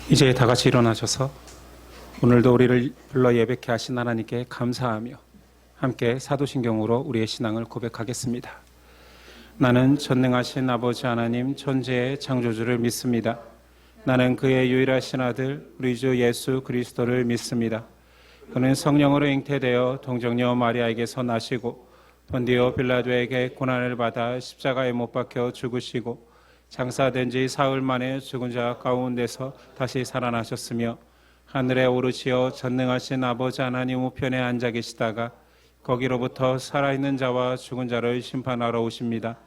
이제 다 같이 일어나셔서 오늘도 우리를 불러 예배케 하신 하나님께 감사하며 함께 사도신경으로 우리의 신앙을 고백하겠습니다. 나는 전능하신 아버지 하나님 천지의 창조주를 믿습니다. 나는 그의 유일하신 아들 우리 주 예수 그리스도를 믿습니다. 그는 성령으로 잉태되어 동정녀 마리아에게서 나시고 본디오 빌라도에게 고난을 받아 십자가에 못 박혀 죽으시고 장사된 지 사흘 만에 죽은 자 가운데서 다시 살아나셨으며 하늘에 오르시어 전능하신 아버지 하나님 우편에 앉아 계시다가 거기로부터 살아있는 자와 죽은 자를 심판하러 오십니다.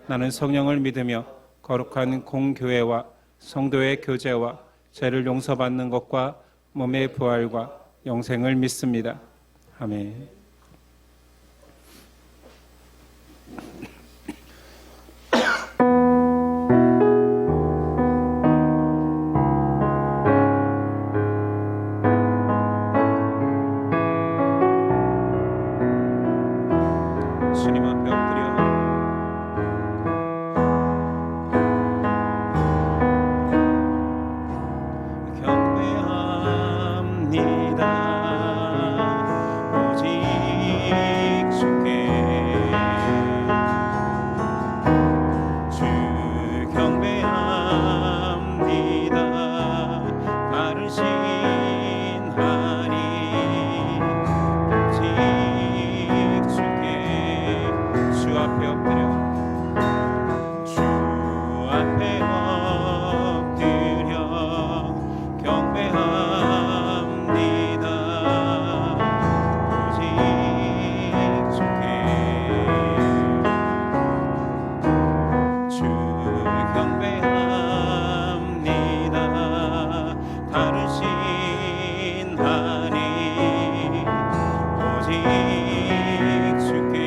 나는 성령을 믿으며 거룩한 공교회와 성도의 교제와 죄를 용서받는 것과 몸의 부활과 영생을 믿습니다. 아멘. 주님 앞에 엎드려 경배합니다. 오직 주께 주 경배합니다. 다르신 하나님 오직 주께 주 앞에 엎드려 주 앞에 엎드려 경배합니다. 오직 주께 주 경배합니다. 다르신 하나님 오직 주께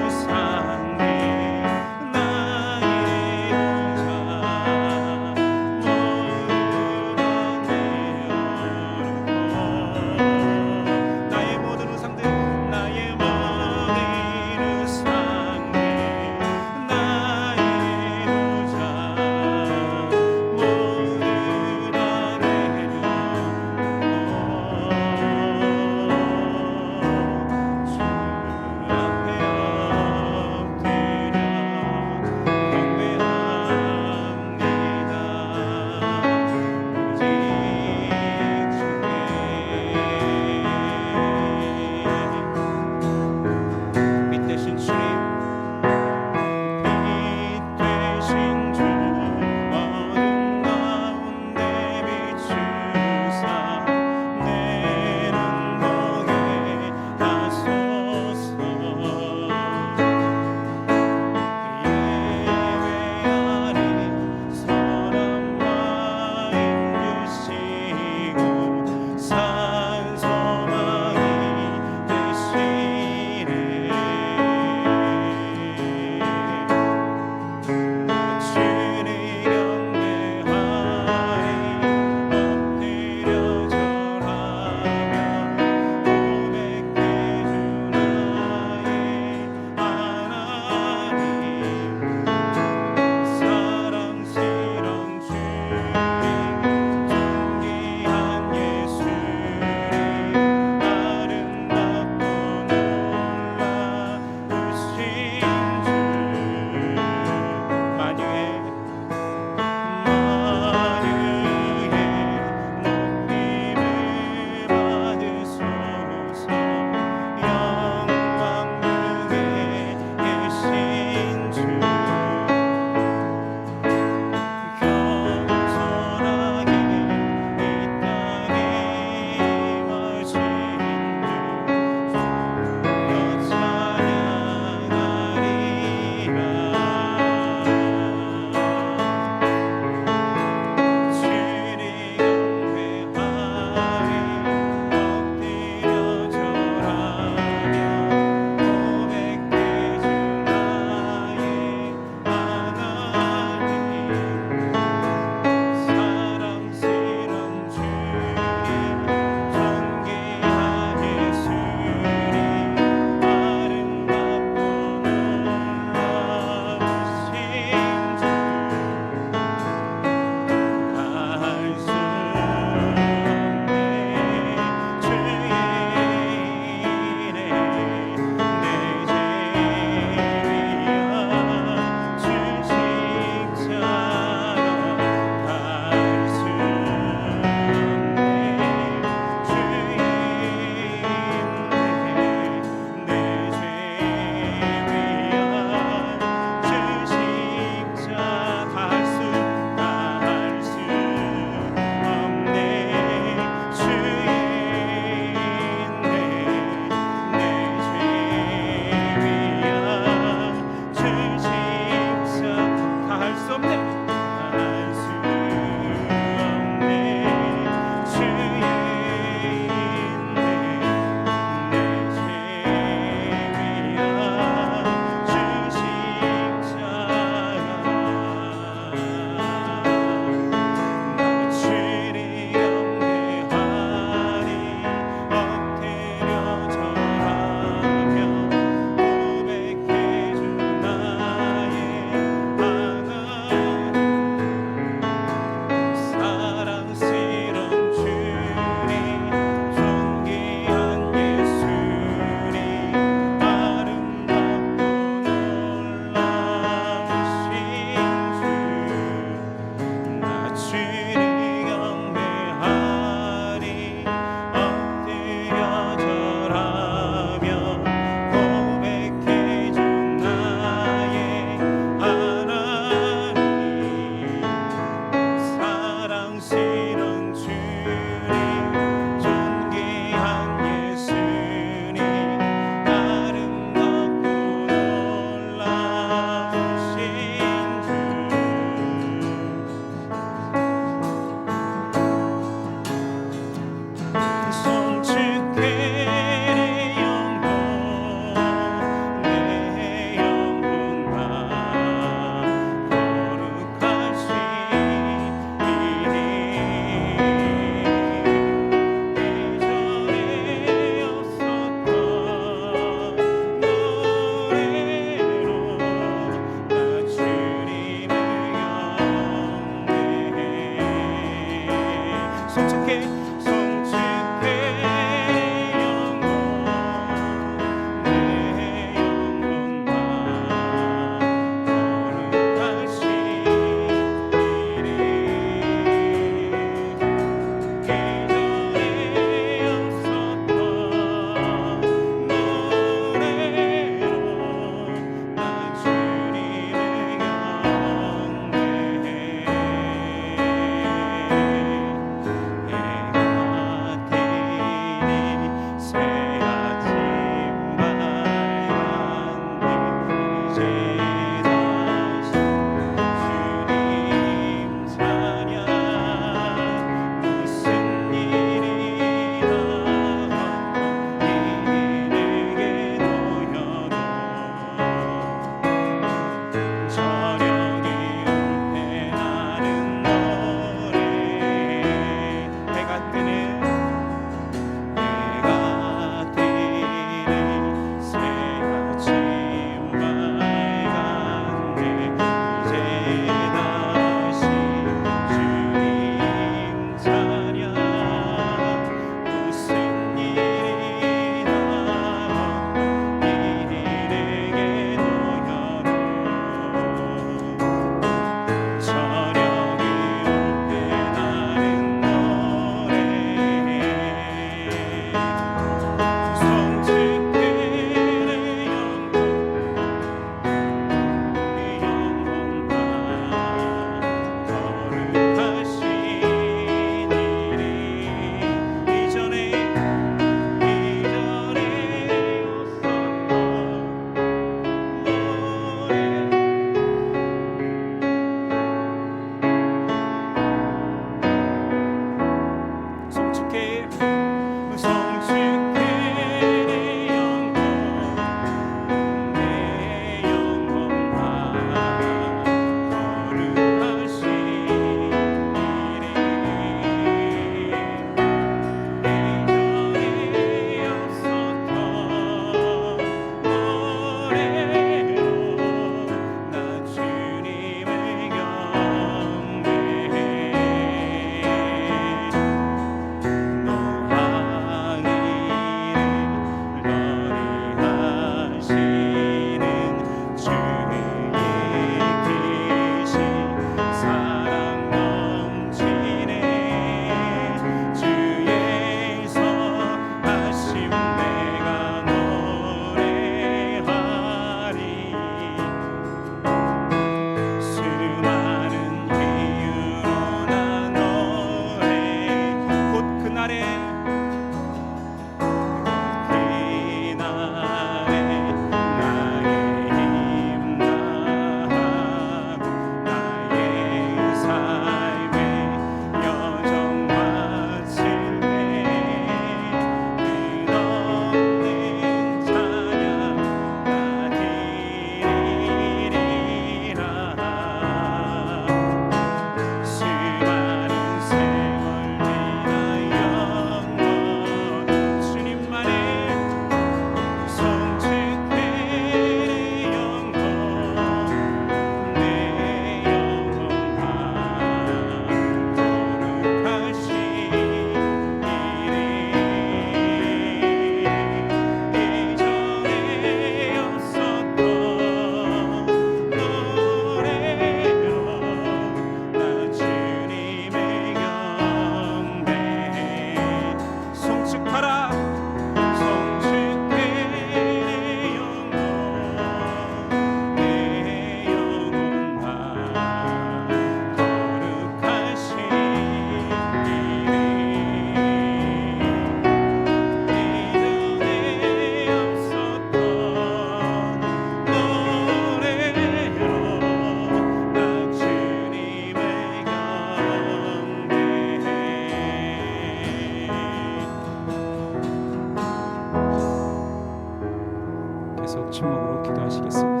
침묵으로 기도하시겠습니다.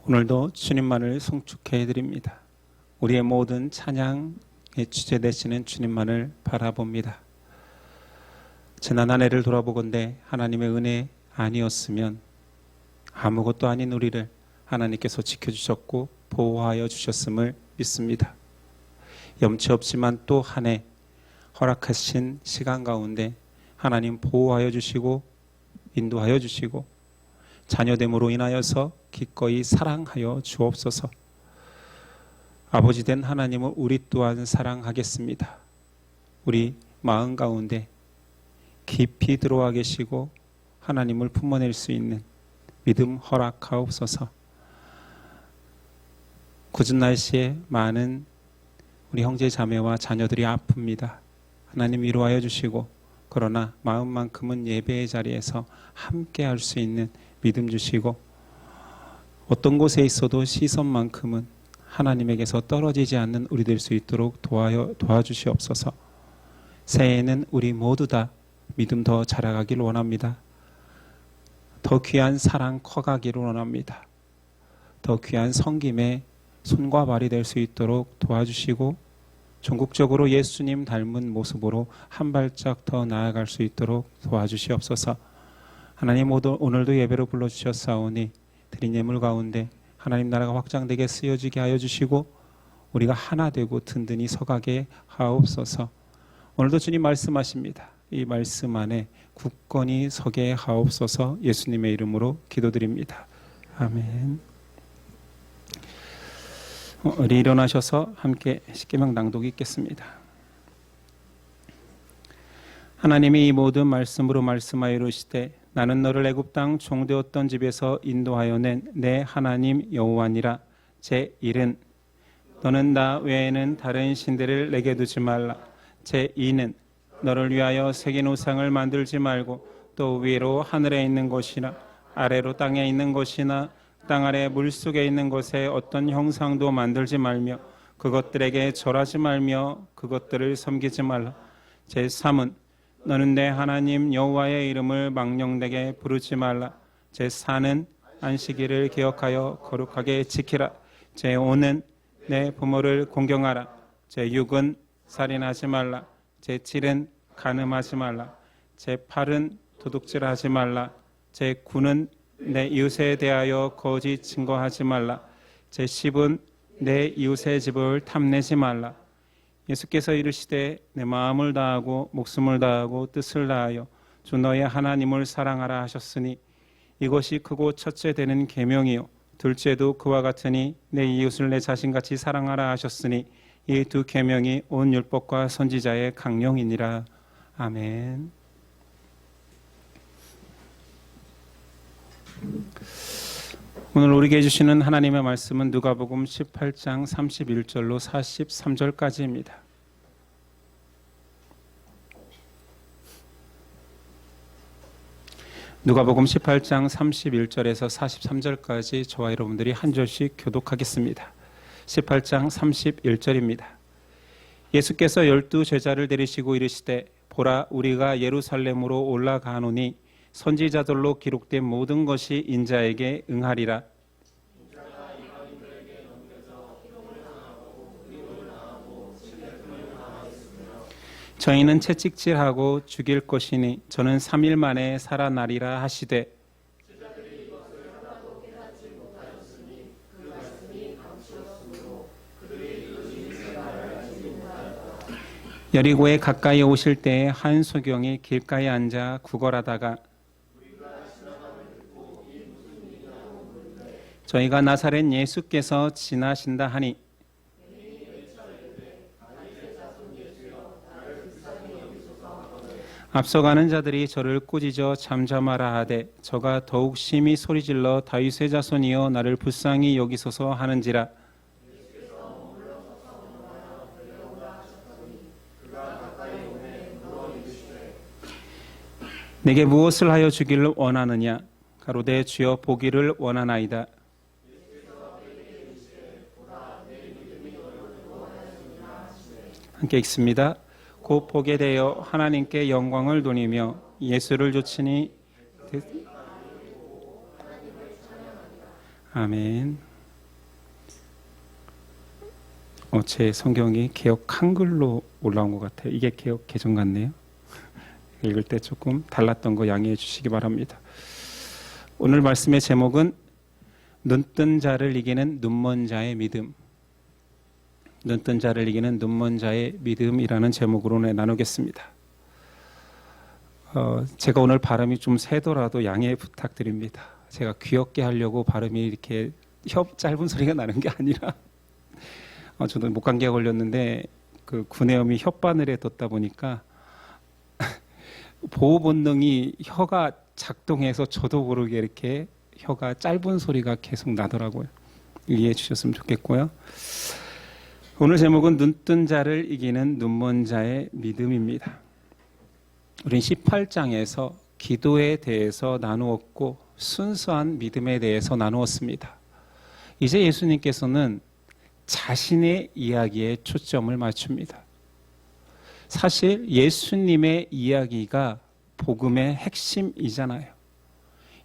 오늘도 주님만을 송축해 드립니다. 우리의 모든 찬양의 주제 되시는 주님만을 바라봅니다. 지난 한 해를 돌아보건대 하나님의 은혜 아니었으면 아무것도 아닌 우리를 하나님께서 지켜주셨고 보호하여 주셨음을 믿습니다. 염치 없지만 또 한 해 허락하신 시간 가운데 하나님 보호하여 주시고 인도하여 주시고 자녀됨으로 인하여서 기꺼이 사랑하여 주옵소서. 아버지 된 하나님을 우리 또한 사랑하겠습니다. 우리 마음 가운데 깊이 들어와 계시고 하나님을 품어낼 수 있는 믿음 허락하옵소서. 굳은 날씨에 많은 우리 형제 자매와 자녀들이 아픕니다. 하나님 위로하여 주시고 그러나 마음만큼은 예배의 자리에서 함께 할 수 있는 믿음 주시고 어떤 곳에 있어도 시선만큼은 하나님에게서 떨어지지 않는 우리 될 수 있도록 도와주시옵소서. 새해에는 우리 모두 다 믿음 더 자라가길 원합니다. 더 귀한 사랑 커가기를 원합니다. 더 귀한 섬김의 손과 발이 될 수 있도록 도와주시고 전국적으로 예수님 닮은 모습으로 한 발짝 더 나아갈 수 있도록 도와주시옵소서. 하나님 오늘도 예배로 불러주셨사오니 드린 예물 가운데 하나님 나라가 확장되게 쓰여지게 하여 주시고 우리가 하나 되고 든든히 서가게 하옵소서. 오늘도 주님 말씀하십니다. 이 말씀 안에 굳건히 서게 하옵소서. 예수님의 이름으로 기도드립니다. 아멘. 우리 일어나셔서 함께 십계명 낭독 읽겠습니다. 하나님이 이 모든 말씀으로 말씀하여 이르시되 나는 너를 애굽 땅 종되었던 집에서 인도하여 낸 내 하나님 여호와니라. 제1은 너는 나 외에는 다른 신들을 내게 두지 말라. 제2는 너를 위하여 새긴 우상을 만들지 말고 또 위로 하늘에 있는 것이나 아래로 땅에 있는 것이나 땅 아래 물속에 있는 것에 어떤 형상도 만들지 말며 그것들에게 절하지 말며 그것들을 섬기지 말라. 제3은 너는 내 하나님 여호와의 이름을 망령되게 부르지 말라. 제4는 안식일을 기억하여 거룩하게 지키라. 제5는 내 부모를 공경하라. 제6은 살인하지 말라. 제7은 간음하지 말라. 제8은 도둑질하지 말라. 제9는 내 이웃에 대하여 거짓 증거하지 말라. 제10은 내 이웃의 집을 탐내지 말라. 예수께서 이르시되 내 마음을 다하고 목숨을 다하고 뜻을 다하여 주 너의 하나님을 사랑하라 하셨으니 이것이 크고 첫째 되는 계명이요 둘째도 그와 같으니 내 이웃을 내 자신같이 사랑하라 하셨으니 이 두 계명이 온 율법과 선지자의 강령이니라. 아멘. 오늘 우리에게 해주시는 하나님의 말씀은 누가복음 18장 31절로 43절까지입니다. 누가복음 18장 31절에서 43절까지 저와 여러분들이 한 절씩 교독하겠습니다. 18장 31절입니다. 예수께서 12 제자를 데리시고 이르시되 보라 우리가 예루살렘으로 올라가노니 선지자들로 기록된 모든 것이 인자에게 응하리라. 저희는 채찍질하고 죽일 것이니 저는 3일 만에 살아나리라 하시되 여리고에 가까이 오실 때에 한 소경이 길가에 앉아 구걸하다가 저희가 나사렛 예수께서 지나신다 하니 앞서가는 자들이 저를 꾸짖어 잠잠하라 하되 저가 더욱 심히 소리질러 다윗의 자손이여 나를 불쌍히 여기소서 하는지라. 내게 무엇을 하여 주기를 원하느냐? 가로되 주여 보기를 원하나이다. 함께 읽습니다. 곧 보게 되어 하나님께 영광을 돌리며 예수를 좇으니 아멘. 제 성경이 개역 한글로 올라온 것 같아요. 이게 개역 개정 같네요. 읽을 때 조금 달랐던 거 양해해 주시기 바랍니다. 오늘 말씀의 제목은 눈뜬 자를 이기는 눈먼 자의 믿음. 눈뜬 자를 이기는 눈먼 자의 믿음이라는 제목으로 나누겠습니다. 제가 오늘 발음이 좀 새더라도 양해 부탁드립니다. 제가 귀엽게 하려고 발음이 이렇게 짧은 소리가 나는 게 아니라 저도 목감기가 걸렸는데 그 구내염이 혓바늘에 뒀다 보니까 보호 본능이 혀가 작동해서 저도 모르게 이렇게 혀가 짧은 소리가 계속 나더라고요. 이해해 주셨으면 좋겠고요. 오늘 제목은 눈뜬 자를 이기는 눈먼 자의 믿음입니다. 우린 18장에서 기도에 대해서 나누었고 순수한 믿음에 대해서 나누었습니다. 이제 예수님께서는 자신의 이야기에 초점을 맞춥니다. 사실 예수님의 이야기가 복음의 핵심이잖아요.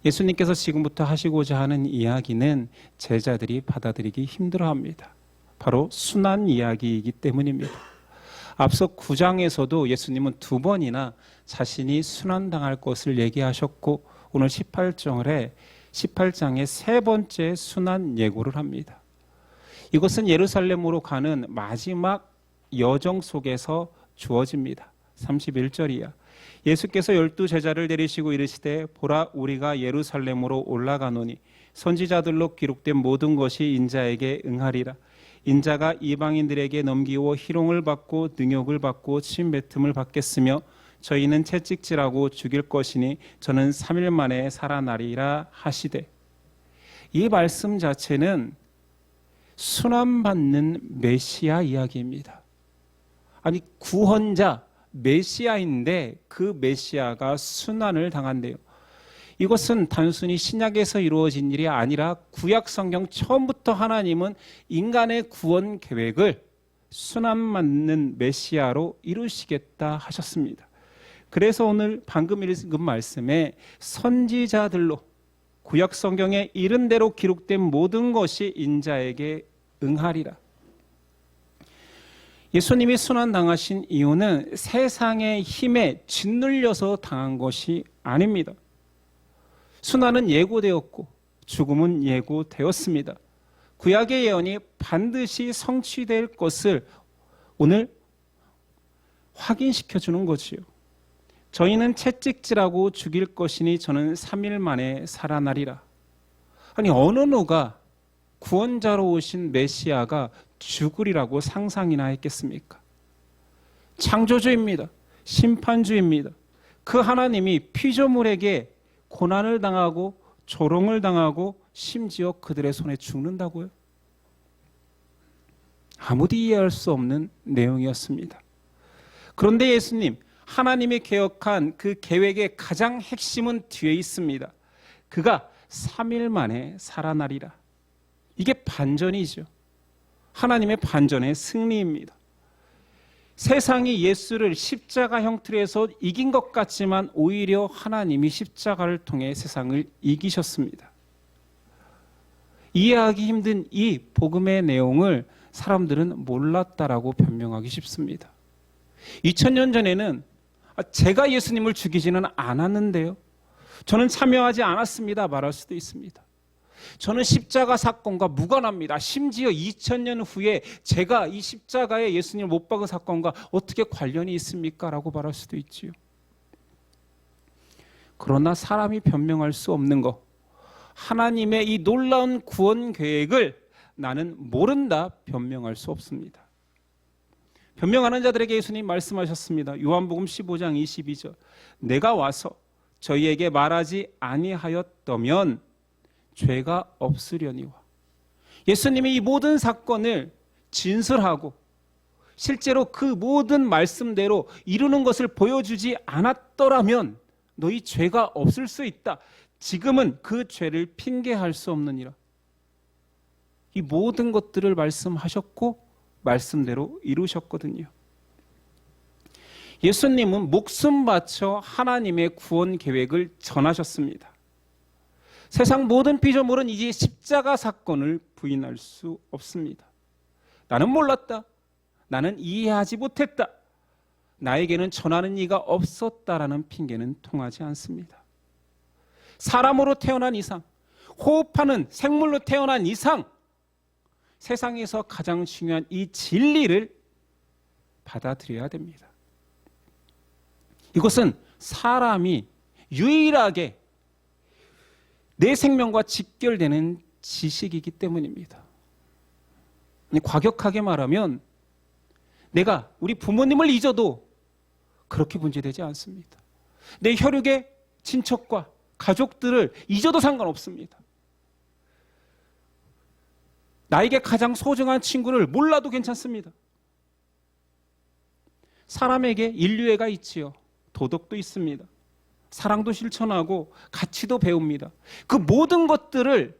예수님께서 지금부터 하시고자 하는 이야기는 제자들이 받아들이기 힘들어합니다. 바로 순환 이야기이기 때문입니다. 앞서 9장에서도 예수님은 2번이나 자신이 순환당할 것을 얘기하셨고 오늘 18장에 3번째 순환 예고를 합니다. 이것은 예루살렘으로 가는 마지막 여정 속에서 주어집니다. 31절이야. 예수께서 12제자를 데리시고 이르시되 보라 우리가 예루살렘으로 올라가노니 선지자들로 기록된 모든 것이 인자에게 응하리라. 인자가 이방인들에게 넘기고 희롱을 받고 능욕을 받고 침뱉음을 받겠으며 저희는 채찍질하고 죽일 것이니 저는 3일 만에 살아나리라 하시되. 이 말씀 자체는 순환받는 메시아 이야기입니다. 아니 구원자 메시아인데 그 메시아가 순환을 당한대요. 이것은 단순히 신약에서 이루어진 일이 아니라 구약 성경 처음부터 하나님은 인간의 구원 계획을 순환받는 메시아로 이루시겠다 하셨습니다. 그래서 오늘 방금 읽은 말씀에 선지자들로 구약 성경에 이른 대로 기록된 모든 것이 인자에게 응하리라. 예수님이 순환당하신 이유는 세상의 힘에 짓눌려서 당한 것이 아닙니다. 순환은 예고되었고 죽음은 예고되었습니다. 구약의 예언이 반드시 성취될 것을 오늘 확인시켜주는 거지요. 저희는 채찍질하고 죽일 것이니 저는 3일 만에 살아나리라. 아니 어느 누가 구원자로 오신 메시아가 죽으리라고 상상이나 했겠습니까? 창조주입니다. 심판주입니다. 그 하나님이 피조물에게 고난을 당하고 조롱을 당하고 심지어 그들의 손에 죽는다고요? 아무도 이해할 수 없는 내용이었습니다. 그런데 예수님, 하나님이 계획한 그 계획의 가장 핵심은 뒤에 있습니다. 그가 3일 만에 살아나리라. 이게 반전이죠. 하나님의 반전의 승리입니다. 세상이 예수를 십자가 형틀에서 이긴 것 같지만 오히려 하나님이 십자가를 통해 세상을 이기셨습니다. 이해하기 힘든 이 복음의 내용을 사람들은 몰랐다라고 변명하기 쉽습니다. 2000년 전에는 제가 예수님을 죽이지는 않았는데요. 저는 참여하지 않았습니다. 말할 수도 있습니다. 저는 십자가 사건과 무관합니다. 심지어 2000년 후에 제가 이 십자가에 예수님을 못 박은 사건과 어떻게 관련이 있습니까? 라고 말할 수도 있지요. 그러나 사람이 변명할 수 없는 것, 하나님의 이 놀라운 구원 계획을 나는 모른다 변명할 수 없습니다. 변명하는 자들에게 예수님 말씀하셨습니다. 요한복음 15장 22절, 내가 와서 저희에게 말하지 아니하였다면 죄가 없으려니와. 예수님이 이 모든 사건을 진술하고 실제로 그 모든 말씀대로 이루는 것을 보여주지 않았더라면 너희 죄가 없을 수 있다. 지금은 그 죄를 핑계할 수 없느니라. 이 모든 것들을 말씀하셨고 말씀대로 이루셨거든요. 예수님은 목숨 바쳐 하나님의 구원 계획을 전하셨습니다. 세상 모든 피조물은 이제 십자가 사건을 부인할 수 없습니다. 나는 몰랐다. 나는 이해하지 못했다. 나에게는 전하는 이가 없었다라는 핑계는 통하지 않습니다. 사람으로 태어난 이상, 호흡하는 생물로 태어난 이상, 세상에서 가장 중요한 이 진리를 받아들여야 됩니다. 이것은 사람이 유일하게 내 생명과 직결되는 지식이기 때문입니다. 과격하게 말하면 내가 우리 부모님을 잊어도 그렇게 문제되지 않습니다. 내 혈육의 친척과 가족들을 잊어도 상관없습니다. 나에게 가장 소중한 친구를 몰라도 괜찮습니다. 사람에게 인류애가 있지요. 도덕도 있습니다. 사랑도 실천하고 가치도 배웁니다. 그 모든 것들을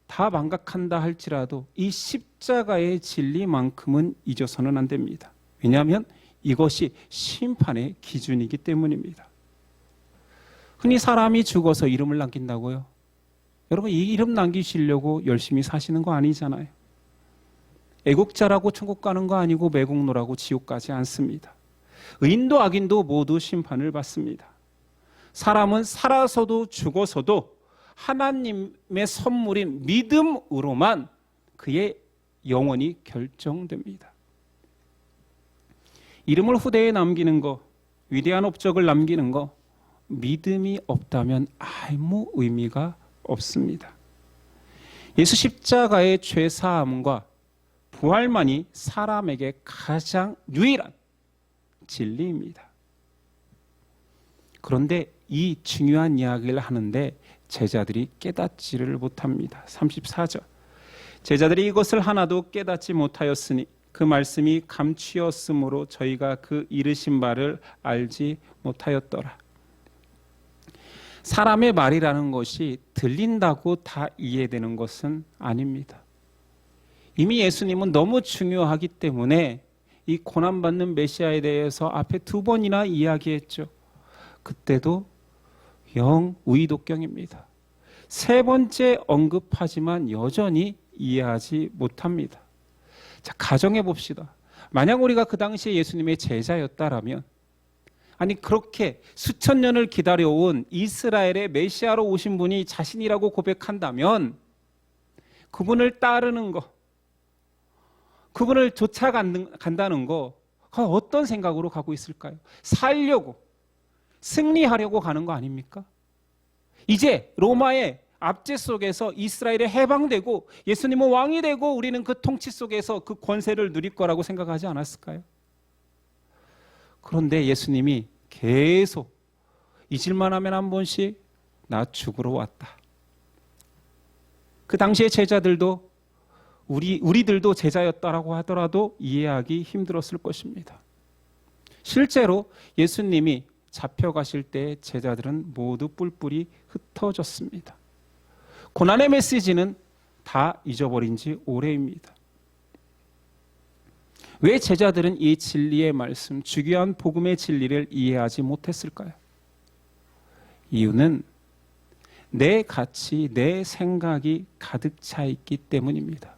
다 망각한다 할지라도 이 십자가의 진리만큼은 잊어서는 안 됩니다. 왜냐하면 이것이 심판의 기준이기 때문입니다. 흔히 사람이 죽어서 이름을 남긴다고요? 여러분, 이 이름 남기시려고 열심히 사시는 거 아니잖아요. 애국자라고 천국 가는 거 아니고 매국노라고 지옥 가지 않습니다. 의인도 악인도 모두 심판을 받습니다. 사람은 살아서도 죽어서도 하나님의 선물인 믿음으로만 그의 영혼이 결정됩니다. 이름을 후대에 남기는 거, 위대한 업적을 남기는 거, 믿음이 없다면 아무 의미가 없습니다. 예수 십자가의 죄사함과 부활만이 사람에게 가장 유일한 진리입니다. 그런데 이 중요한 이야기를 하는데 제자들이 깨닫지를 못합니다. 34절, 제자들이 이것을 하나도 깨닫지 못하였으니 그 말씀이 감추었으므로 저희가 그 이르신 바를 알지 못하였더라. 사람의 말이라는 것이 들린다고 다 이해되는 것은 아닙니다. 이미 예수님은 너무 중요하기 때문에 이 고난받는 메시아에 대해서 앞에 2번이나 이야기했죠. 그때도 영 우의독경입니다. 3번째 언급하지만 여전히 이해하지 못합니다. 자, 가정해 봅시다. 만약 우리가 그 당시에 예수님의 제자였다라면, 아니 그렇게 수천 년을 기다려온 이스라엘의 메시아로 오신 분이 자신이라고 고백한다면 그분을 따르는 거, 그분을 쫓아간다는 거 어떤 생각으로 가고 있을까요? 살려고, 승리하려고 가는 거 아닙니까? 이제 로마의 압제 속에서 이스라엘에 해방되고 예수님은 왕이 되고 우리는 그 통치 속에서 그 권세를 누릴 거라고 생각하지 않았을까요? 그런데 예수님이 계속 잊을만 하면 한 번씩 나 죽으러 왔다. 그 당시의 제자들도 우리들도 제자였다라고 하더라도 이해하기 힘들었을 것입니다. 실제로 예수님이 잡혀가실 때 제자들은 모두 뿔뿔이 흩어졌습니다. 고난의 메시지는 다 잊어버린 지 오래입니다. 왜 제자들은 이 진리의 말씀, 주귀한 복음의 진리를 이해하지 못했을까요? 이유는 내 가치, 내 생각이 가득 차 있기 때문입니다.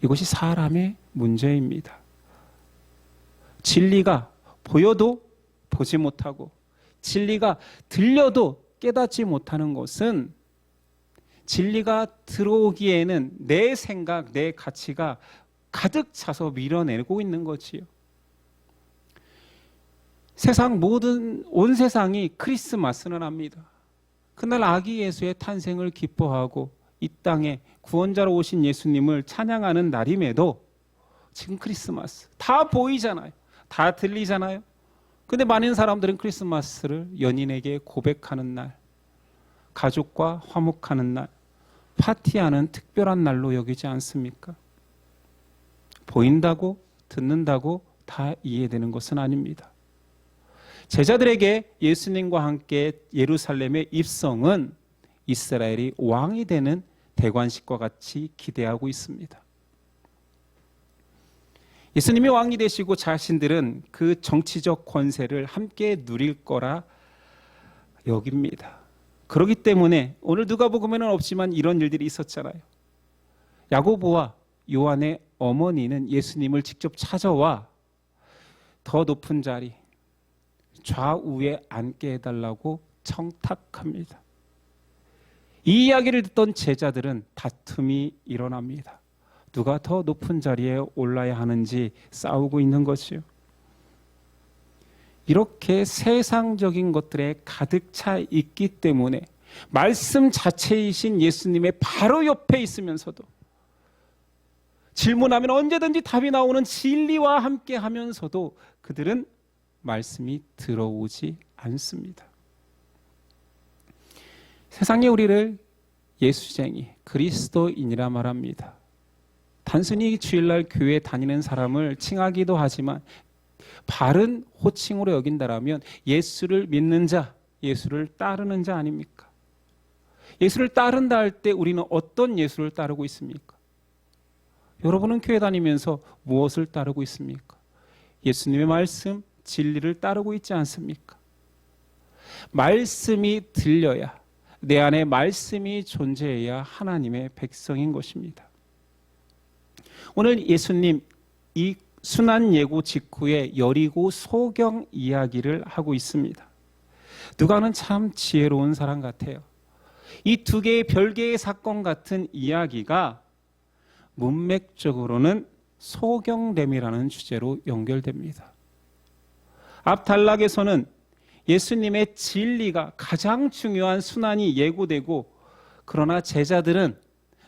이것이 사람의 문제입니다. 진리가 보여도 보지 못하고 진리가 들려도 깨닫지 못하는 것은 진리가 들어오기에는 내 생각, 내 가치가 가득 차서 밀어내고 있는 거지요. 온 세상이 크리스마스는 합니다. 그날 아기 예수의 탄생을 기뻐하고 이 땅에 구원자로 오신 예수님을 찬양하는 날임에도 지금 크리스마스 다 보이잖아요. 다 들리잖아요. 근데 많은 사람들은 크리스마스를 연인에게 고백하는 날, 가족과 화목하는 날, 파티하는 특별한 날로 여기지 않습니까? 보인다고 듣는다고 다 이해되는 것은 아닙니다. 제자들에게 예수님과 함께 예루살렘의 입성은 이스라엘이 왕이 되는 대관식과 같이 기대하고 있습니다. 예수님이 왕이 되시고 자신들은 그 정치적 권세를 함께 누릴 거라 여깁니다. 그렇기 때문에 오늘 누가복음에는 없지만 이런 일들이 있었잖아요. 야고보와 요한의 어머니는 예수님을 직접 찾아와 더 높은 자리, 좌우에 앉게 해달라고 청탁합니다. 이 이야기를 듣던 제자들은 다툼이 일어납니다. 누가 더 높은 자리에 올라야 하는지 싸우고 있는 것이요. 이렇게 세상적인 것들에 가득 차 있기 때문에 말씀 자체이신 예수님의 바로 옆에 있으면서도 질문하면 언제든지 답이 나오는 진리와 함께 하면서도 그들은 말씀이 들어오지 않습니다. 세상에 우리를 예수쟁이, 그리스도인이라 말합니다. 단순히 주일날 교회 다니는 사람을 칭하기도 하지만 바른 호칭으로 여긴다라면 예수를 믿는 자, 예수를 따르는 자 아닙니까? 예수를 따른다 할 때 우리는 어떤 예수를 따르고 있습니까? 여러분은 교회 다니면서 무엇을 따르고 있습니까? 예수님의 말씀, 진리를 따르고 있지 않습니까? 말씀이 들려야, 내 안에 말씀이 존재해야 하나님의 백성인 것입니다. 오늘 예수님 이 순환 예고 직후에 여리고 소경 이야기를 하고 있습니다. 누가는 참 지혜로운 사람 같아요. 이 두 개의 별개의 사건 같은 이야기가 문맥적으로는 소경됨이라는 주제로 연결됩니다. 앞 단락에서는 예수님의 진리가 가장 중요한 순환이 예고되고, 그러나 제자들은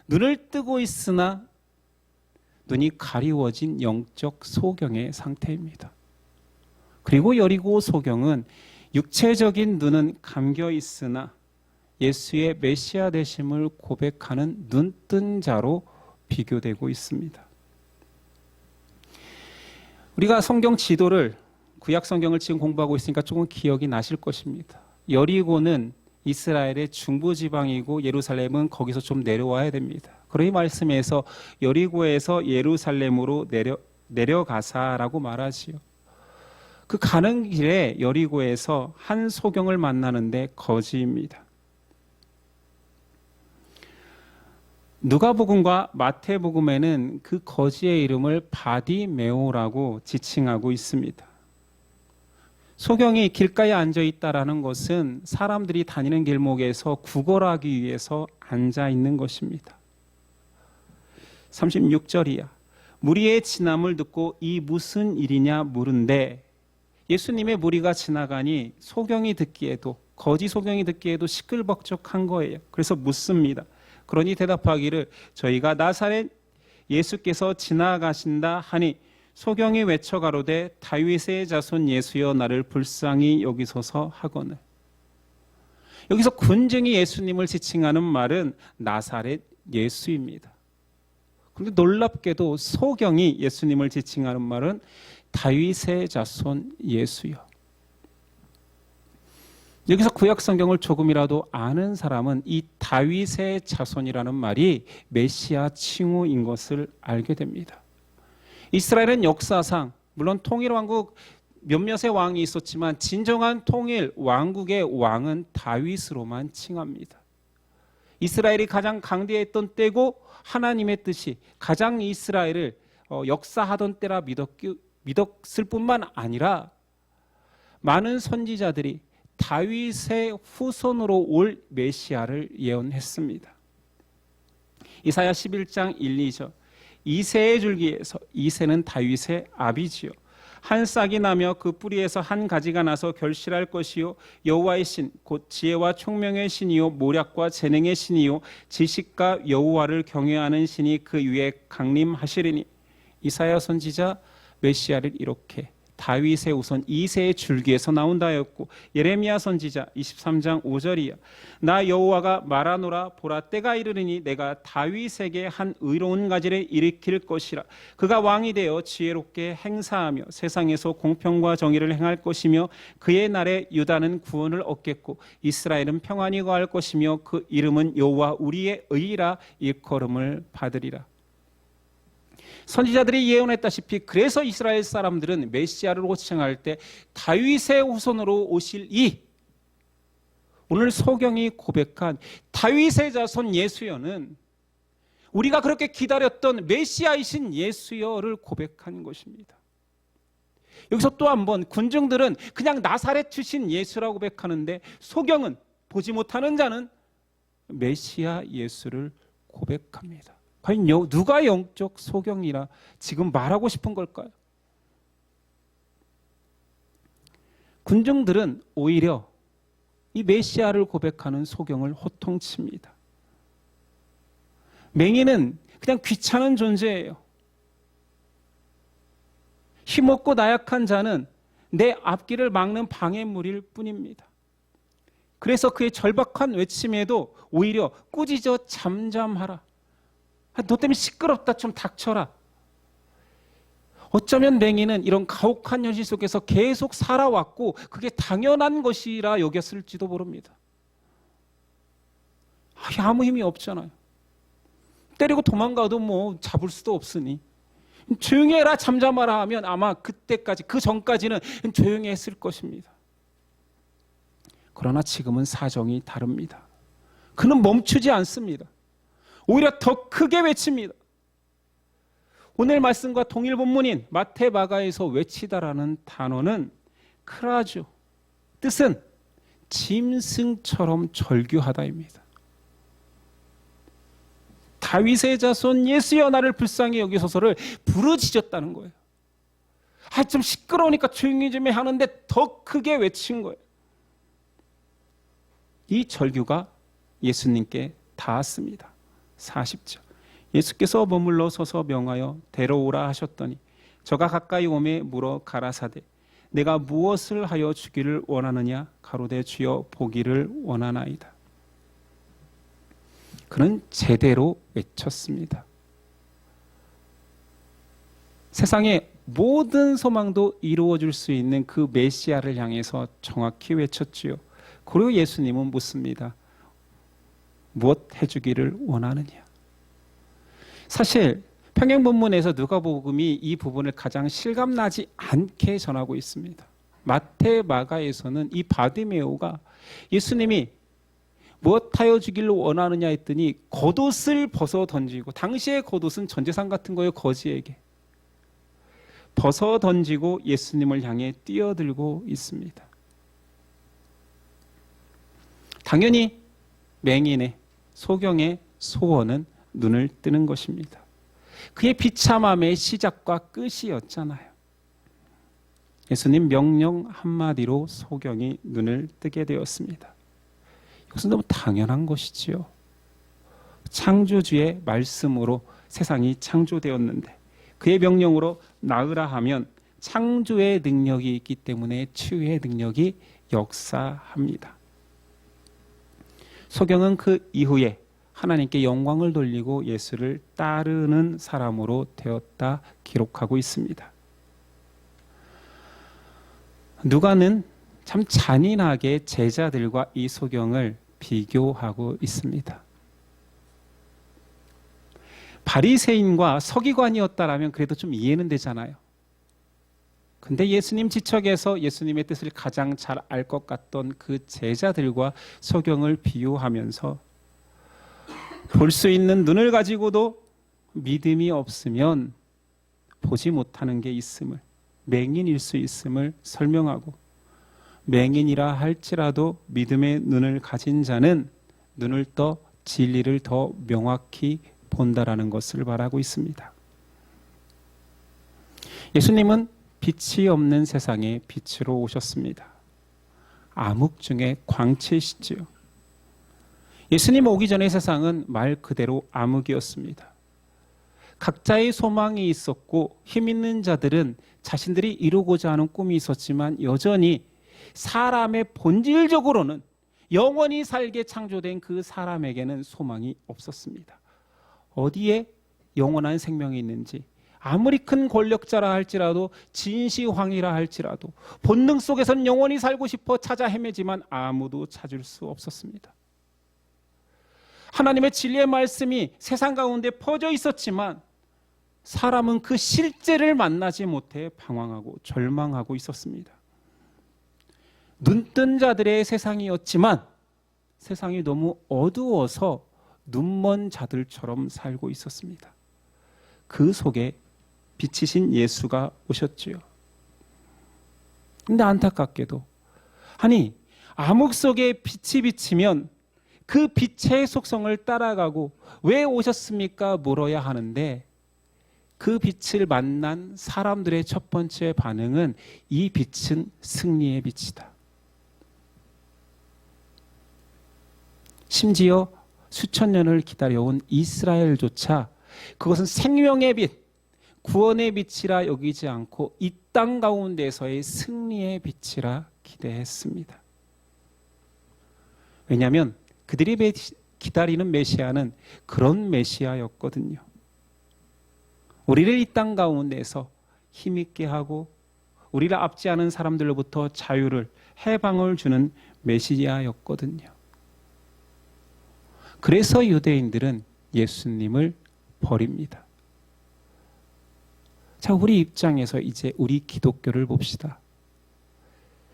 눈을 뜨고 있으나 눈이 가리워진 영적 소경의 상태입니다. 그리고 여리고 소경은 육체적인 눈은 감겨 있으나 예수의 메시아 되심을 고백하는 눈뜬 자로 비교되고 있습니다. 우리가 성경 지도를, 구약 성경을 지금 공부하고 있으니까 조금 기억이 나실 것입니다. 여리고는 이스라엘의 중부지방이고 예루살렘은 거기서 좀 내려와야 됩니다. 그러니 말씀에서 여리고에서 예루살렘으로 내려가사라고 말하지요. 그 가는 길에 여리고에서 한 소경을 만나는데 거지입니다. 누가복음과 마태복음에는 그 거지의 이름을 바디메오라고 지칭하고 있습니다. 소경이 길가에 앉아 있다라는 것은 사람들이 다니는 길목에서 구걸하기 위해서 앉아 있는 것입니다. 36절이야. 무리의 지남을 듣고 이 무슨 일이냐 물은데, 예수님의 무리가 지나가니 소경이 듣기에도, 거지 소경이 듣기에도 시끌벅적한 거예요. 그래서 묻습니다. 그러니 대답하기를 저희가 나사렛 예수께서 지나가신다 하니 소경이 외쳐 가로되 다윗의 자손 예수여 나를 불쌍히 여기소서 하거늘. 여기서 군중이 예수님을 지칭하는 말은 나사렛 예수입니다. 그런데 놀랍게도 소경이 예수님을 지칭하는 말은 다윗의 자손 예수여. 여기서 구약 성경을 조금이라도 아는 사람은 이 다윗의 자손이라는 말이 메시아 칭호인 것을 알게 됩니다. 이스라엘은 역사상 물론 통일왕국 몇몇의 왕이 있었지만 진정한 통일 왕국의 왕은 다윗으로만 칭합니다. 이스라엘이 가장 강대했던 때고 하나님의 뜻이 가장 이스라엘을 역사하던 때라 믿었을 뿐만 아니라 많은 선지자들이 다윗의 후손으로 올 메시아를 예언했습니다. 이사야 11장 1, 2절. 이새의 줄기에서, 이새는 다윗의 아비지요. 한 싹이 나며 그 뿌리에서 한 가지가 나서 결실할 것이요 여호와의 신 곧 지혜와 총명의 신이요 모략과 재능의 신이요 지식과 여호와를 경외하는 신이 그 위에 강림하시리니. 이사야 선지자 메시아를 이렇게 다윗의 우선 이새의 줄기에서 나온다 하였고, 예레미야 선지자 23장 5절이야. 나 여호와가 말하노라. 보라, 때가 이르리니 내가 다윗에게 한 의로운 가지를 일으킬 것이라. 그가 왕이 되어 지혜롭게 행사하며 세상에서 공평과 정의를 행할 것이며 그의 날에 유다는 구원을 얻겠고 이스라엘은 평안히 거할 것이며 그 이름은 여호와 우리의 의라 일컬음을 받으리라. 선지자들이 예언했다시피 그래서 이스라엘 사람들은 메시아를 호칭할 때 다윗의 후손으로 오실 오늘 소경이 고백한 다윗의 자손 예수여는 우리가 그렇게 기다렸던 메시아이신 예수여를 고백한 것입니다. 여기서 또 한 번 군중들은 그냥 나사렛 출신 예수라고 고백하는데 소경은 보지 못하는 자는 메시아 예수를 고백합니다. 과연 누가 영적 소경이라 지금 말하고 싶은 걸까요? 군중들은 오히려 이 메시아를 고백하는 소경을 호통칩니다. 맹인은 그냥 귀찮은 존재예요. 힘없고 나약한 자는 내 앞길을 막는 방해물일 뿐입니다. 그래서 그의 절박한 외침에도 오히려 꾸짖어 잠잠하라. 너 때문에 시끄럽다, 좀 닥쳐라. 어쩌면 맹인은 이런 가혹한 현실 속에서 계속 살아왔고 그게 당연한 것이라 여겼을지도 모릅니다. 아무 힘이 없잖아요. 때리고 도망가도 뭐 잡을 수도 없으니 조용히 해라, 잠잠하라 하면 아마 그때까지, 그 전까지는 조용히 했을 것입니다. 그러나 지금은 사정이 다릅니다. 그는 멈추지 않습니다. 오히려 더 크게 외칩니다. 오늘 말씀과 동일 본문인 마태 마가에서 외치다라는 단어는 크라죠. 뜻은 짐승처럼 절규하다입니다. 다윗의 자손 예수여 나를 불쌍히 여기소서를 부르짖었다는 거예요. 좀 시끄러우니까 조용히 좀 해 하는데 더 크게 외친 거예요. 이 절규가 예수님께 닿았습니다. 40절. 예수께서 머물러 서서 명하여 데려오라 하셨더니 저가 가까이 오매 물어 가라사대 내가 무엇을 하여 주기를 원하느냐 가로되 주여 보기를 원하나이다. 그는 제대로 외쳤습니다. 세상의 모든 소망도 이루어질 수 있는 그 메시아를 향해서 정확히 외쳤지요. 그리고 예수님은 묻습니다. 무엇 해주기를 원하느냐? 사실 평행본문에서 누가복음이 이 부분을 가장 실감나지 않게 전하고 있습니다. 마태, 마가에서는 이 바디메오가 예수님이 무엇하여 주기를 원하느냐 했더니 겉옷을 벗어 던지고, 당시의 겉옷은 전재산 같은 거예요. 거지에게 벗어 던지고 예수님을 향해 뛰어들고 있습니다. 당연히 맹인의 소경의 소원은 눈을 뜨는 것입니다. 그의 비참함의 시작과 끝이었잖아요. 예수님 명령 한마디로 소경이 눈을 뜨게 되었습니다. 이것은 너무 당연한 것이지요. 창조주의 말씀으로 세상이 창조되었는데 그의 명령으로 나으라 하면 창조의 능력이 있기 때문에 치유의 능력이 역사합니다. 소경은 그 이후에 하나님께 영광을 돌리고 예수를 따르는 사람으로 되었다 기록하고 있습니다. 누가는 참 잔인하게 제자들과 이 소경을 비교하고 있습니다. 바리새인과 서기관이었다라면 그래도 좀 이해는 되잖아요. 근데 예수님 지척에서 예수님의 뜻을 가장 잘 알 것 같던 그 제자들과 소경을 비유하면서 볼 수 있는 눈을 가지고도 믿음이 없으면 보지 못하는 게 있음을, 맹인일 수 있음을 설명하고, 맹인이라 할지라도 믿음의 눈을 가진 자는 눈을 떠 진리를 더 명확히 본다라는 것을 말하고 있습니다. 예수님은 빛이 없는 세상에 빛으로 오셨습니다. 암흑 중에 광채시지요. 예수님 오기 전의 세상은 말 그대로 암흑이었습니다. 각자의 소망이 있었고 힘 있는 자들은 자신들이 이루고자 하는 꿈이 있었지만 여전히 사람의 본질적으로는 영원히 살게 창조된 그 사람에게는 소망이 없었습니다. 어디에 영원한 생명이 있는지, 아무리 큰 권력자라 할지라도, 진시황이라 할지라도 본능 속에선 영원히 살고 싶어 찾아 헤매지만 아무도 찾을 수 없었습니다. 하나님의 진리의 말씀이 세상 가운데 퍼져 있었지만 사람은 그 실제를 만나지 못해 방황하고 절망하고 있었습니다. 눈뜬 자들의 세상이었지만 세상이 너무 어두워서 눈먼 자들처럼 살고 있었습니다. 그 속에 빛이신 예수가 오셨지요. 근데 안타깝게도 아니 암흑 속에 빛이 비치면 그 빛의 속성을 따라가고 왜 오셨습니까? 물어야 하는데 그 빛을 만난 사람들의 첫 번째 반응은 이 빛은 승리의 빛이다. 심지어 수천 년을 기다려온 이스라엘조차 그것은 생명의 빛, 구원의 빛이라 여기지 않고 이 땅 가운데서의 승리의 빛이라 기대했습니다. 왜냐하면 그들이 기다리는 메시아는 그런 메시아였거든요. 우리를 이 땅 가운데서 힘있게 하고 우리를 앞지 않은 사람들로부터 자유를, 해방을 주는 메시아였거든요. 그래서 유대인들은 예수님을 버립니다. 자, 우리 입장에서 이제 우리 기독교를 봅시다.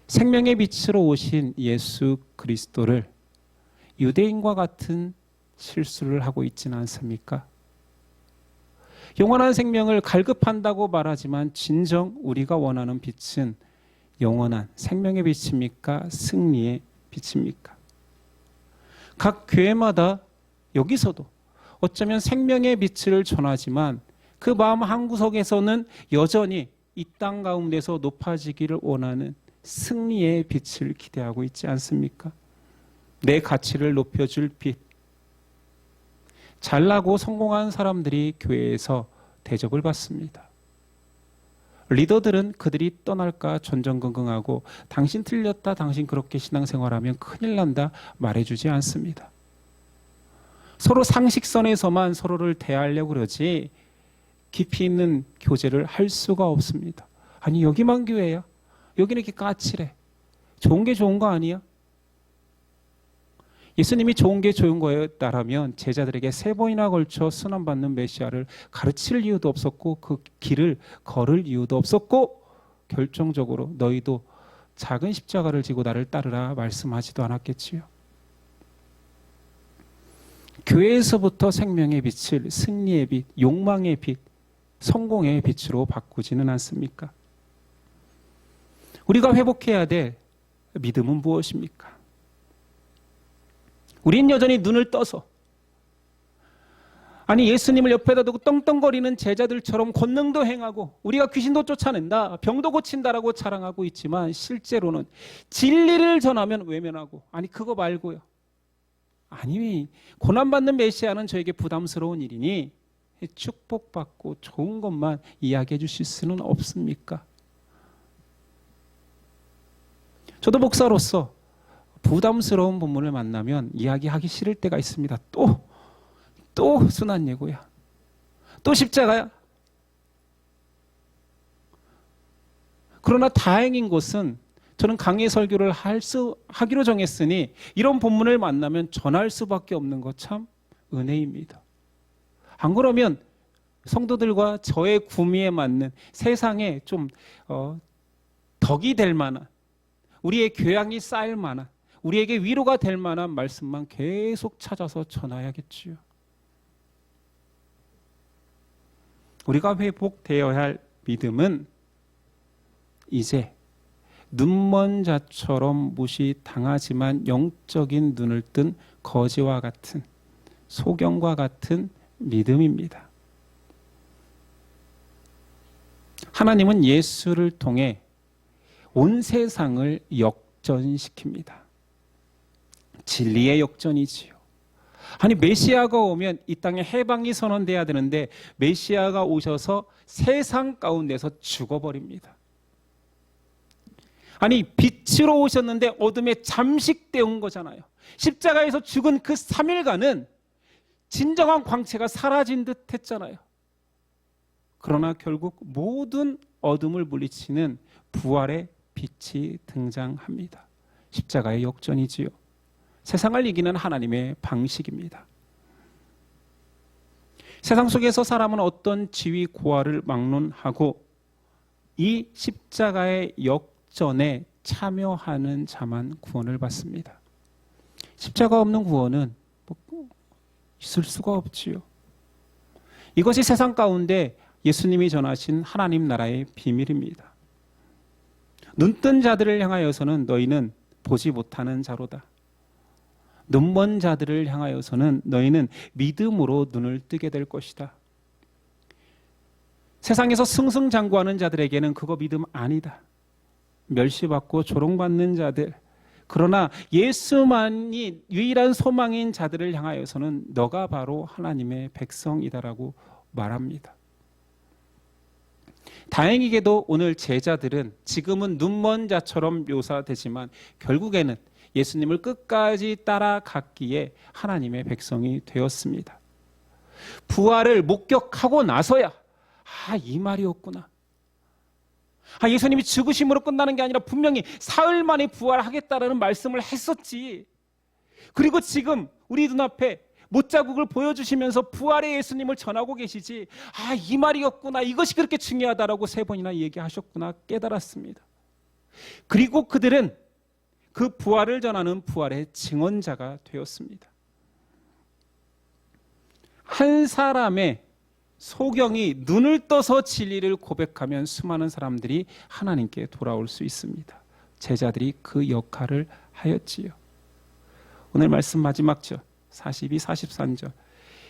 생명의 빛으로 오신 예수 그리스도를 유대인과 같은 실수를 하고 있지는 않습니까? 영원한 생명을 갈급한다고 말하지만 진정 우리가 원하는 빛은 영원한 생명의 빛입니까? 승리의 빛입니까? 각 교회마다 여기서도 어쩌면 생명의 빛을 전하지만 그 마음 한구석에서는 여전히 이 땅 가운데서 높아지기를 원하는 승리의 빛을 기대하고 있지 않습니까? 내 가치를 높여줄 빛. 잘나고 성공한 사람들이 교회에서 대접을 받습니다. 리더들은 그들이 떠날까 전전긍긍하고 당신 틀렸다, 당신 그렇게 신앙생활하면 큰일 난다 말해주지 않습니다. 서로 상식선에서만 서로를 대하려고 그러지 깊이 있는 교제를 할 수가 없습니다. 아니 여기만 교회야? 여기는 이렇게 까칠해. 좋은 게 좋은 거 아니야? 예수님이 좋은 게 좋은 거였다라면 제자들에게 3번이나 걸쳐 순환받는 메시아를 가르칠 이유도 없었고 그 길을 걸을 이유도 없었고 결정적으로 너희도 작은 십자가를 지고 나를 따르라 말씀하지도 않았겠지요. 교회에서부터 생명의 빛을 승리의 빛, 욕망의 빛, 성공의 빛으로 바꾸지는 않습니까? 우리가 회복해야 될 믿음은 무엇입니까? 우린 여전히 눈을 떠서 아니 예수님을 옆에다 두고 떵떵거리는 제자들처럼 권능도 행하고 우리가 귀신도 쫓아낸다, 병도 고친다라고 자랑하고 있지만 실제로는 진리를 전하면 외면하고 아니 그거 말고요. 아니 고난받는 메시아는 저에게 부담스러운 일이니 축복받고 좋은 것만 이야기해 주실 수는 없습니까? 저도 목사로서 부담스러운 본문을 만나면 이야기하기 싫을 때가 있습니다. 또 순환 예고야. 또 십자가야. 그러나 다행인 것은 저는 강의 설교를 하기로 정했으니 이런 본문을 만나면 전할 수밖에 없는 것 참 은혜입니다. 안 그러면 성도들과 저의 구미에 맞는 세상에 좀 덕이 될 만한 우리의 교양이 쌓일 만한 우리에게 위로가 될 만한 말씀만 계속 찾아서 전해야겠지요. 우리가 회복되어야 할 믿음은 이제 눈먼 자처럼 무시당하지만 영적인 눈을 뜬 거지와 같은 소경과 같은 믿음입니다. 하나님은 예수를 통해 온 세상을 역전시킵니다. 진리의 역전이지요. 아니, 메시아가 오면 이 땅에 해방이 선언돼야 되는데 메시아가 오셔서 세상 가운데서 죽어버립니다. 아니, 빛으로 오셨는데 어둠에 잠식되어 온 거잖아요. 십자가에서 죽은 그 3일간은 진정한 광채가 사라진 듯 했잖아요. 그러나 결국 모든 어둠을 물리치는 부활의 빛이 등장합니다. 십자가의 역전이지요. 세상을 이기는 하나님의 방식입니다. 세상 속에서 사람은 어떤 지위 고하를 막론하고 이 십자가의 역전에 참여하는 자만 구원을 받습니다. 십자가 없는 구원은 있을 수가 없지요. 이것이 세상 가운데 예수님이 전하신 하나님 나라의 비밀입니다. 눈뜬 자들을 향하여서는 너희는 보지 못하는 자로다. 눈먼 자들을 향하여서는 너희는 믿음으로 눈을 뜨게 될 것이다. 세상에서 승승장구하는 자들에게는 그거 믿음 아니다. 멸시받고 조롱받는 자들, 그러나 예수만이 유일한 소망인 자들을 향하여서는 너가 바로 하나님의 백성이다라고 말합니다. 다행히게도 오늘 제자들은 지금은 눈먼 자처럼 묘사되지만 결국에는 예수님을 끝까지 따라갔기에 하나님의 백성이 되었습니다. 부활을 목격하고 나서야 이 말이었구나. 예수님이 죽으심으로 끝나는 게 아니라 분명히 사흘 만에 부활하겠다라는 말씀을 했었지. 그리고 지금 우리 눈앞에 못자국을 보여주시면서 부활의 예수님을 전하고 계시지. 이 말이었구나. 이것이 그렇게 중요하다라고 3번이나 얘기하셨구나 깨달았습니다. 그리고 그들은 그 부활을 전하는 부활의 증언자가 되었습니다. 한 사람의 소경이 눈을 떠서 진리를 고백하면 수많은 사람들이 하나님께 돌아올 수 있습니다. 제자들이 그 역할을 하였지요. 오늘 말씀 마지막 절 42, 43절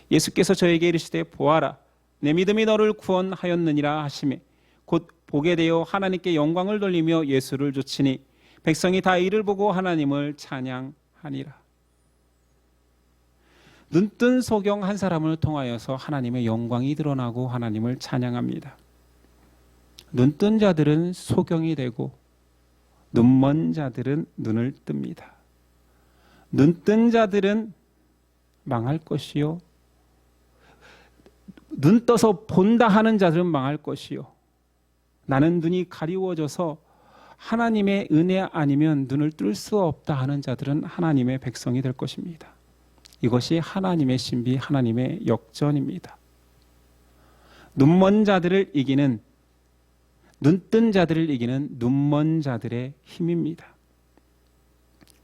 예수께서 저에게 이르시되 보아라 내 믿음이 너를 구원하였느니라 하시매 곧 보게 되어 하나님께 영광을 돌리며 예수를 좇으니 백성이 다 이를 보고 하나님을 찬양하니라. 눈뜬 소경 한 사람을 통하여서 하나님의 영광이 드러나고 하나님을 찬양합니다. 눈뜬 자들은 소경이 되고 눈먼 자들은 눈을 뜹니다. 눈뜬 자들은 망할 것이요 눈 떠서 본다 하는 자들은 망할 것이요 나는 눈이 가리워져서 하나님의 은혜 아니면 눈을 뜰 수 없다 하는 자들은 하나님의 백성이 될 것입니다. 이것이 하나님의 신비, 하나님의 역전입니다. 눈먼 자들을 이기는, 눈뜬 자들을 이기는 눈먼 자들의 힘입니다.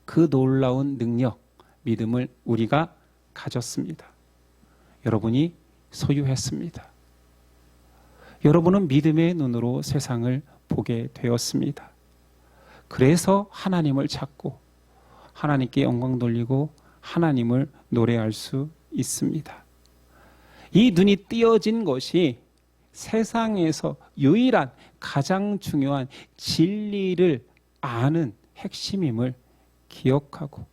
그 놀라운 능력, 믿음을 우리가 가졌습니다. 여러분이 소유했습니다. 여러분은 믿음의 눈으로 세상을 보게 되었습니다. 그래서 하나님을 찾고 하나님께 영광 돌리고 하나님을 노래할 수 있습니다. 이 눈이 띄어진 것이 세상에서 유일한 가장 중요한 진리를 아는 핵심임을 기억하고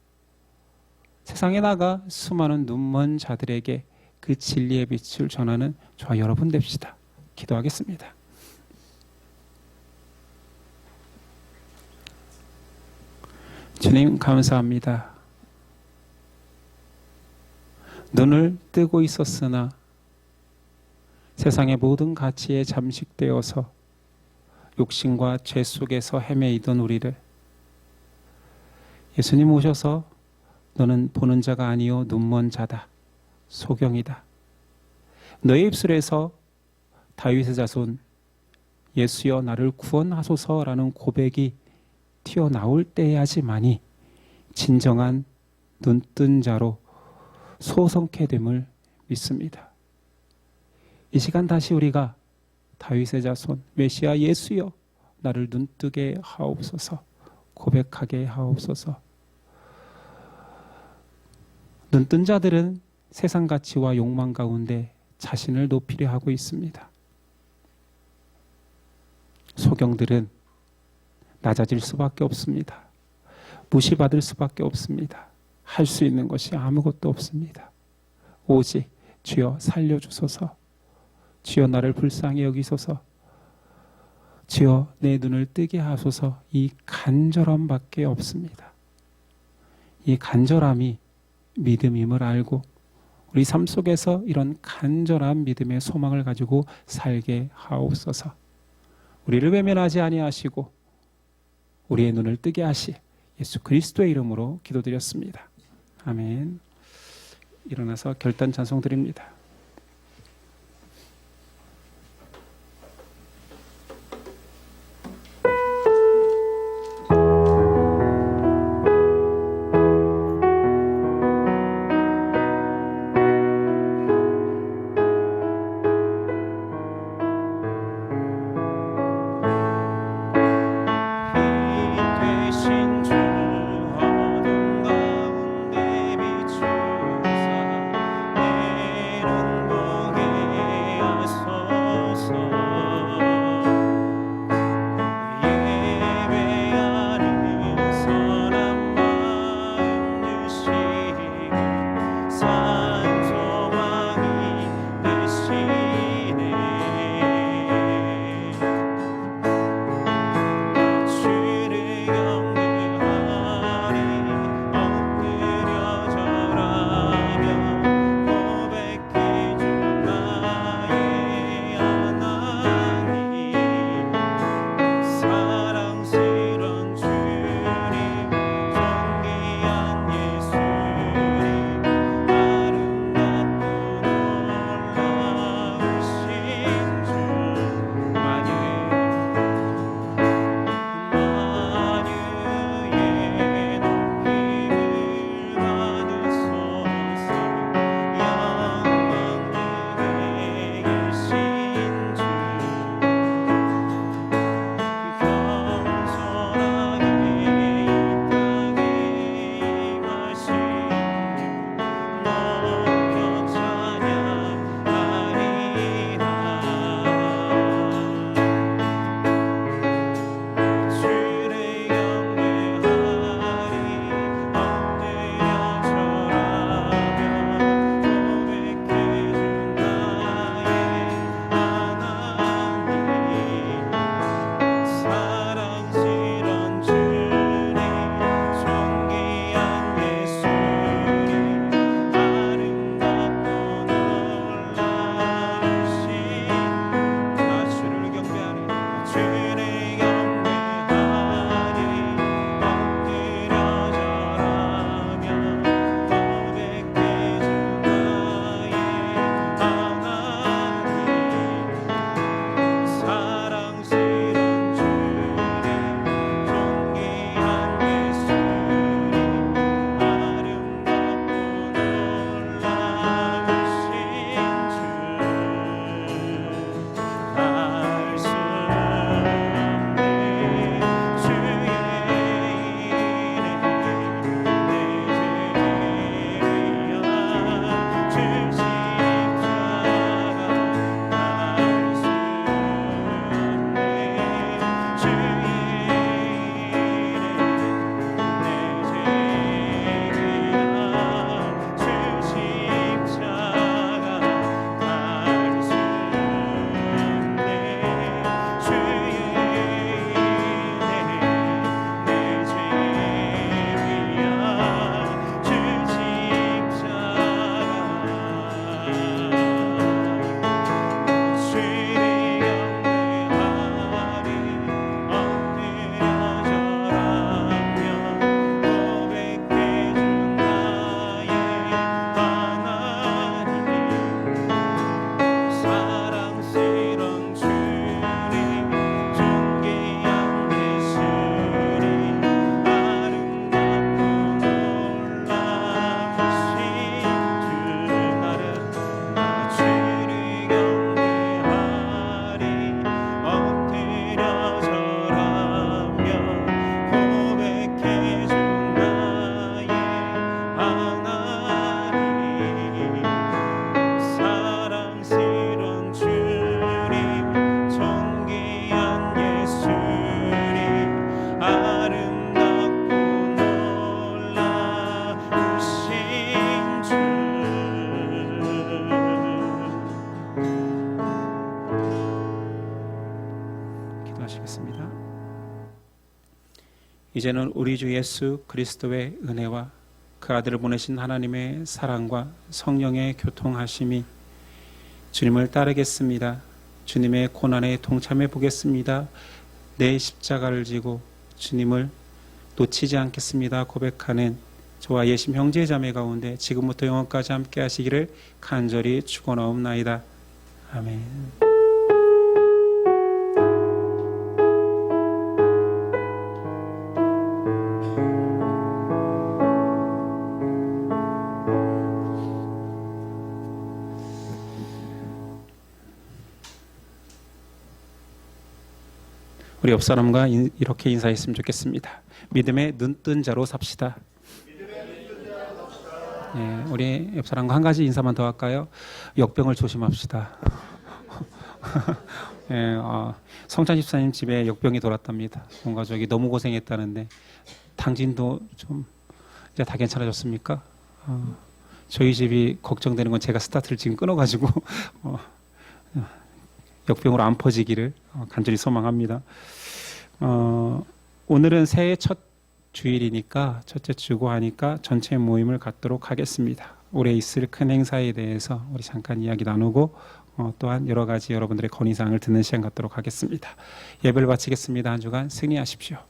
세상에 나가 수많은 눈먼 자들에게 그 진리의 빛을 전하는 저와 여러분 됩시다. 기도하겠습니다. 주님 감사합니다. 눈을 뜨고 있었으나 세상의 모든 가치에 잠식되어서 욕심과 죄 속에서 헤매이던 우리를 예수님 오셔서 너는 보는 자가 아니요 눈먼 자다. 소경이다. 너의 입술에서 다윗의 자손 예수여 나를 구원하소서라는 고백이 튀어나올 때야지만이 진정한 눈뜬 자로 소성케 됨을 믿습니다. 이 시간 다시 우리가 다윗의 자손 메시아 예수여 나를 눈뜨게 하옵소서 고백하게 하옵소서. 눈뜬 자들은 세상 가치와 욕망 가운데 자신을 높이려 하고 있습니다. 소경들은 낮아질 수밖에 없습니다. 무시받을 수밖에 없습니다. 할 수 있는 것이 아무것도 없습니다. 오직 주여 살려주소서. 주여 나를 불쌍히 여기소서. 주여 내 눈을 뜨게 하소서. 이 간절함밖에 없습니다. 이 간절함이 믿음임을 알고 우리 삶 속에서 이런 간절한 믿음의 소망을 가지고 살게 하옵소서. 우리를 외면하지 아니하시고 우리의 눈을 뜨게 하시 예수 그리스도의 이름으로 기도드렸습니다. 아멘. 일어나서 결단 찬송 드립니다. 어둠 가운데 비추사 이제는 우리 주 예수 그리스도의 은혜와 그 아들을 보내신 하나님의 사랑과 성령의 교통하심이 주님을 따르겠습니다. 주님의 고난에 동참해 보겠습니다. 내 십자가를 지고 주님을 놓치지 않겠습니다. 고백하는 저와 예심 형제 자매 가운데 지금부터 영원까지 함께 하시기를 간절히 축원하옵나이다. 아멘. 우리 옆 사람과 이렇게 인사했으면 좋겠습니다. 믿음의 눈뜬 자로 삽시다. 예, 우리 옆 사람과 한 가지 인사만 더 할까요? 역병을 조심합시다. 예, 성찬 집사님 집에 역병이 돌았답니다. 온 가족이 너무 고생했다는데 당진도 좀 이제 다 괜찮아졌습니까? 저희 집이 걱정되는 건 제가 스타트를 지금 끊어가지고 역병으로 안 퍼지기를 간절히 소망합니다. 오늘은 새해 첫 주일이니까 첫째 주고 하니까 전체 모임을 갖도록 하겠습니다. 올해 있을 큰 행사에 대해서 우리 잠깐 이야기 나누고 또한 여러 가지 여러분들의 건의사항을 듣는 시간 갖도록 하겠습니다. 예배를 마치겠습니다. 한 주간 승리하십시오.